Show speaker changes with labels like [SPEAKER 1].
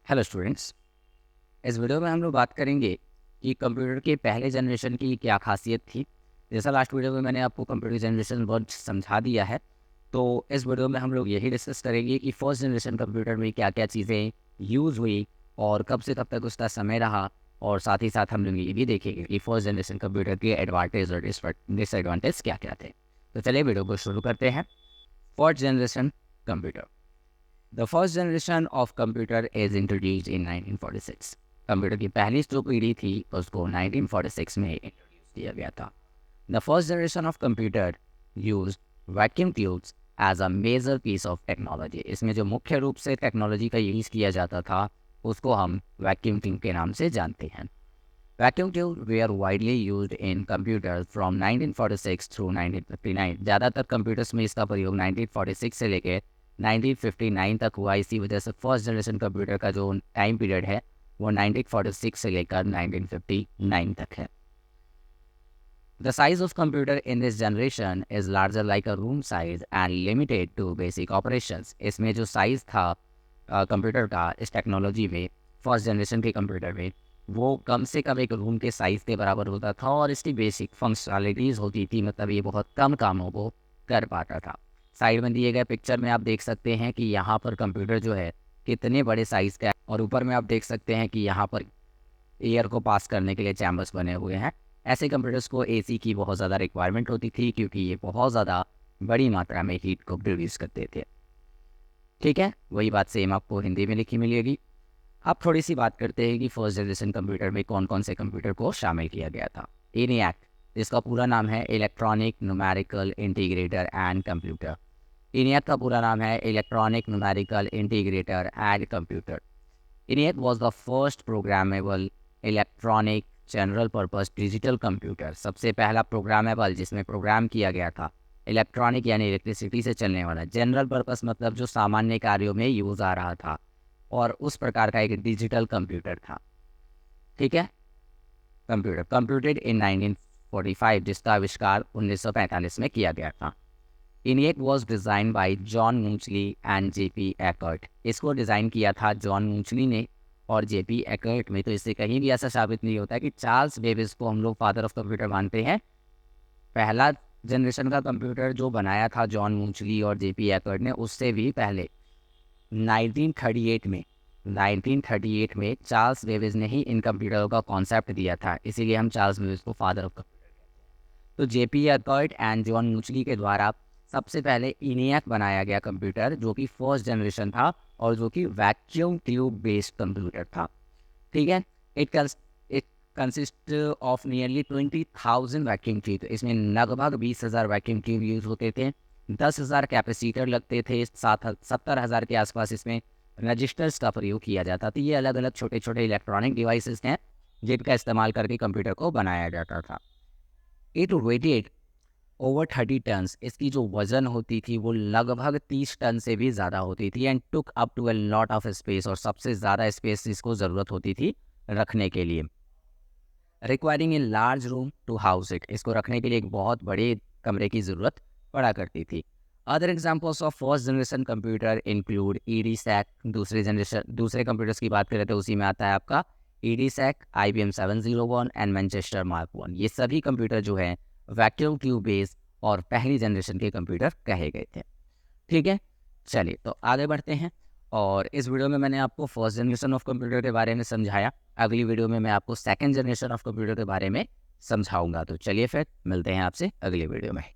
[SPEAKER 1] Hello students. इस video में हम लोग बात करेंगे कि कंप्यूटर के पहले जनरेशन की क्या खासियत थी। जैसा लास्ट वीडियो में मैंने आपको कंप्यूटर जनरेशन वर्ड समझा दिया है, तो इस वीडियो में हम लोग यही डिस्कस करेंगे कि फर्स्ट जनरेशन कंप्यूटर में क्या क्या चीज़ें यूज़ हुई और कब से कब तक उसका समय रहा। और साथ ही साथ हम लोग ये भी देखेंगे कि फर्स्ट जनरेशन कंप्यूटर के एडवांटेज और डिसएडवांटेज क्या क्या थे। तो चलिए वीडियो को शुरू करते हैं। First generation computer. The first generation of computer is introduced in 1946. Computer की पहली जो पीढ़ी थी उसको 1946 में इंट्रोड्यूस किया गया था। The first generation of computer used vacuum tubes as a major piece of technology. इसमें जो मुख्य रूप से टेक्नोलॉजी का यूज़ किया जाता था उसको हम वैक्यूम ट्यूब के नाम से जानते हैं। Vacuum tube were widely used in computers from 1946 through 1959। ज़्यादातर कंप्यूटर्स में इसका प्रयोग 1946 से लेकर 1959 तक हुआ। इसी वजह से फर्स्ट जनरेशन कंप्यूटर का जो टाइम पीरियड है वो 1946 से लेकर 1959 तक है। The size of computer in this generation is larger like a room size and limited to basic operations. इसमें जो साइज़ था कंप्यूटर का इस टेक्नोलॉजी में, फर्स्ट जनरेशन के कंप्यूटर में, वो कम से कम एक रूम के साइज़ के बराबर होता था और इसकी बेसिक फंक्शनैलिटीज़ होती थी, मतलब ये बहुत कम कामों को कर पाता था। साइड में दिए गए पिक्चर में आप देख सकते हैं कि यहाँ पर कंप्यूटर जो है कितने बड़े साइज़ का है, और ऊपर में आप देख सकते हैं कि यहाँ पर एयर को पास करने के लिए चैम्बर्स बने हुए हैं। ऐसे कंप्यूटर्स को एसी की बहुत ज़्यादा रिक्वायरमेंट होती थी क्योंकि ये बहुत ज़्यादा बड़ी मात्रा में हीट को प्रोड्यूस करते थे। ठीक है, वही बात सेम आपको हिंदी में लिखी मिलेगी। अब थोड़ी सी बात करते हैं कि फर्स्ट जनरेशन कंप्यूटर में कौन कौन से कंप्यूटर को शामिल किया गया था। ENIAC, जिसका पूरा नाम है electronic numerical integrator and computer. ENIAC का पूरा नाम है electronic numerical integrator and computer. ENIAC was the first programmable electronic general purpose digital computer। सबसे पहला प्रोग्रामेबल जिसमें प्रोग्राम किया गया था, इलेक्ट्रॉनिक यानी इलेक्ट्रिसिटी से चलने वाला, जनरल पर्पस मतलब जो सामान्य कार्यों में यूज़ आ रहा था, और उस प्रकार का एक डिजिटल कंप्यूटर था। ठीक है, कंप्यूटर कंप्यूटेड इन 1945, जिसका आविष्कार 1945 में किया गया था। ENIAC was designed by John Mauchly and JP Eckert. इसको डिज़ाइन किया था जॉन मूचली ने और JP एकर्ट में। तो इससे कहीं भी ऐसा साबित नहीं होता कि चार्ल्स बेबेज को हम लोग फादर ऑफ कंप्यूटर मानते हैं। पहला जनरेशन का कंप्यूटर जो बनाया था जॉन मूचली और JP एकर्ट ने, उससे भी पहले 1938 में चार्ल्स बेबेज ने ही इन कंप्यूटरों का कॉन्सेप्ट दिया था। इसीलिए हम चार्ल्स बेबेज को फादर ऑफ कंप्यूटर कहते हैं। तो JP Eckert and John muesli के द्वारा सबसे पहले ENIAC बनाया गया कंप्यूटर, जो कि फर्स्ट जनरेशन था और जो कि वैक्यूम ट्यूब बेस्ड कंप्यूटर था। ठीक है, it consist of nearly 20,000 vacuum tube. इसमें लगभग 20,000 वैक्यूम ट्यूब यूज़ होते थे। 10,000 कैपेसिटर लगते थे। 70,000 के आसपास इसमें रजिस्टर्स का प्रयोग किया जाता था। ये अलग अलग छोटे छोटे इलेक्ट्रॉनिक डिवाइसेस हैं जिनका इस्तेमाल करके कंप्यूटर को बनाया जाता था। It weighted over 30 tons. इसकी जो वज़न होती थी वो लगभग 30 टन से भी ज़्यादा होती थी। And took up to a lot of space, और सबसे ज़्यादा स्पेस इसको ज़रूरत होती थी रखने के लिए। Requiring a large room to house it. इसको रखने के लिए एक बहुत बड़े कमरे की ज़रूरत पड़ा करती थी। Other examples of first generation computer include EDSAC। दूसरे कंप्यूटर्स की बात करें तो उसी में आता है आपका EDSAC, IBM 701 and Manchester mark 1। ये सभी कंप्यूटर जो हैं वैक्यूम ट्यूब बेस्ड और पहली जनरेशन के कंप्यूटर कहे गए थे। ठीक है, चलिए तो आगे बढ़ते हैं। और इस वीडियो में मैंने आपको फर्स्ट जनरेशन ऑफ कंप्यूटर के बारे में समझाया। अगली वीडियो में मैं आपको सेकंड जनरेशन ऑफ कंप्यूटर के बारे में समझाऊंगा। तो चलिए फिर मिलते हैं आपसे अगली वीडियो में।